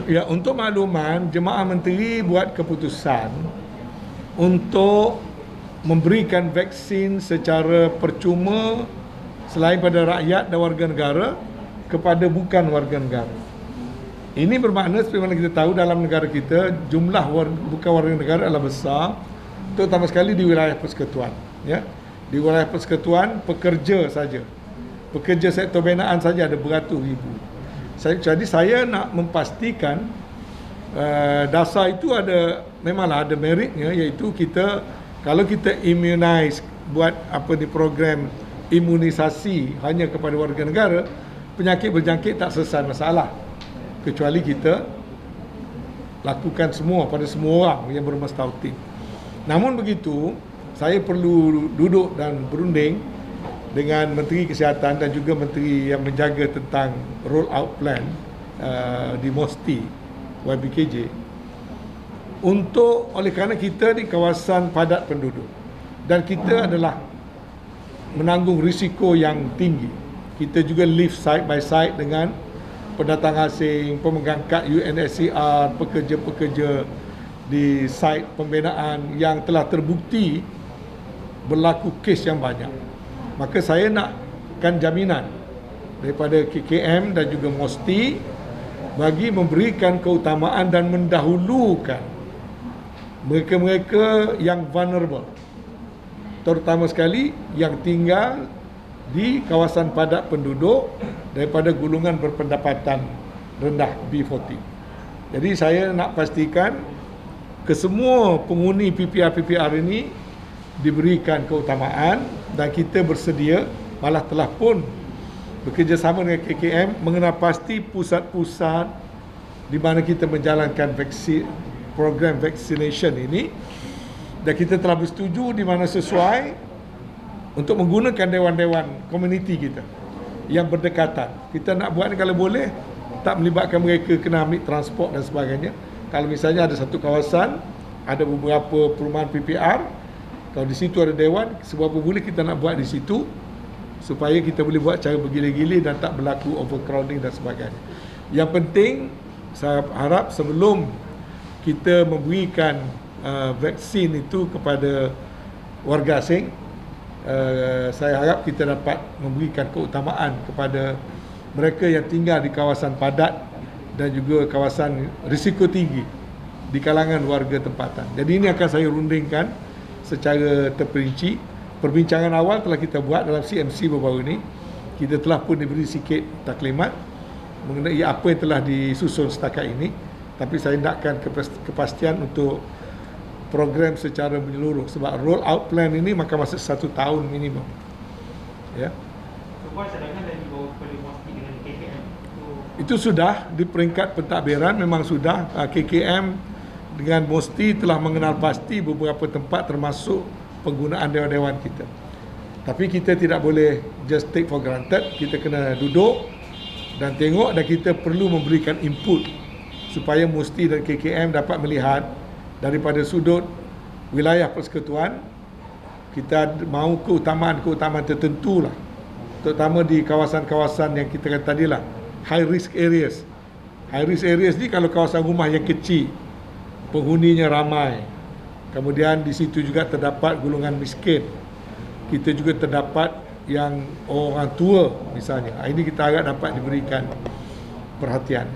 Ya, untuk makluman, Jemaah Menteri buat keputusan untuk memberikan vaksin secara percuma selain pada rakyat dan warga negara kepada bukan warga negara. Ini bermakna seperti mana kita tahu dalam negara kita jumlah bukan warga negara adalah besar, terutama sekali di wilayah persekutuan. Ya, di wilayah persekutuan pekerja saja, pekerja sektor binaan saja ada beratus ribu. Jadi saya nak memastikan dasar itu memanglah ada meritnya, iaitu kalau kita immunize buat program imunisasi hanya kepada warga negara, penyakit berjangkit tak selesai masalah, kecuali kita lakukan semua pada semua orang yang bermastautin. Namun begitu, saya perlu duduk dan berunding dengan Menteri Kesihatan dan juga Menteri yang menjaga tentang roll out plan di MOSTI YBKJ, oleh kerana kita di kawasan padat penduduk dan kita adalah menanggung risiko yang tinggi. Kita juga live side by side dengan pendatang asing, pemegang kad UNSCR, pekerja-pekerja di site pembinaan yang telah terbukti berlaku kes yang banyak. Maka saya nakkan jaminan daripada KKM dan juga MOSTI bagi memberikan keutamaan dan mendahulukan mereka-mereka yang vulnerable, terutama sekali yang tinggal di kawasan padat penduduk daripada golongan berpendapatan rendah B40. Jadi saya nak pastikan kesemua penghuni PPR ini diberikan keutamaan dan kita bersedia, malah telah pun bekerjasama dengan KKM mengenal pasti pusat-pusat di mana kita menjalankan program vaccination ini, dan kita telah bersetuju di mana sesuai untuk menggunakan dewan-dewan komuniti kita yang berdekatan. Kita nak buat ni kalau boleh tak melibatkan mereka kena ambil transport dan sebagainya. Kalau misalnya ada satu kawasan ada beberapa perumahan PPR, kalau di situ ada dewan, seberapa boleh kita nak buat di situ supaya kita boleh buat cara bergilir-gilir dan tak berlaku overcrowding dan sebagainya. Yang penting saya harap sebelum kita memberikan vaksin itu kepada warga asing, saya harap kita dapat memberikan keutamaan kepada mereka yang tinggal di kawasan padat dan juga kawasan risiko tinggi di kalangan warga tempatan. Jadi ini akan saya rundingkan secara terperinci. Perbincangan awal telah kita buat dalam CMC baru-baru ini. Kita telah pun diberi sikit taklimat mengenai apa yang telah disusun setakat ini. Tapi saya nakkan kepastian untuk program secara menyeluruh, sebab roll out plan ini makan masa 1 tahun minimum. Ya. Semua cadangan dah dibawa kepada MOSTI dengan KKM. Itu sudah di peringkat pentadbiran, memang sudah KKM dengan MOSTI telah mengenal pasti beberapa tempat termasuk penggunaan dewan-dewan kita. Tapi kita tidak boleh just take for granted, kita kena duduk dan tengok, dan kita perlu memberikan input supaya MOSTI dan KKM dapat melihat daripada sudut wilayah persekutuan kita mahu keutamaan tertentu lah, terutama di kawasan-kawasan yang kita kata tadi lah, high risk areas. High risk areas ni kalau kawasan rumah yang kecil, penghuninya ramai, kemudian di situ juga terdapat golongan miskin, kita juga terdapat yang orang tua misalnya, ini kita harap dapat diberikan perhatian.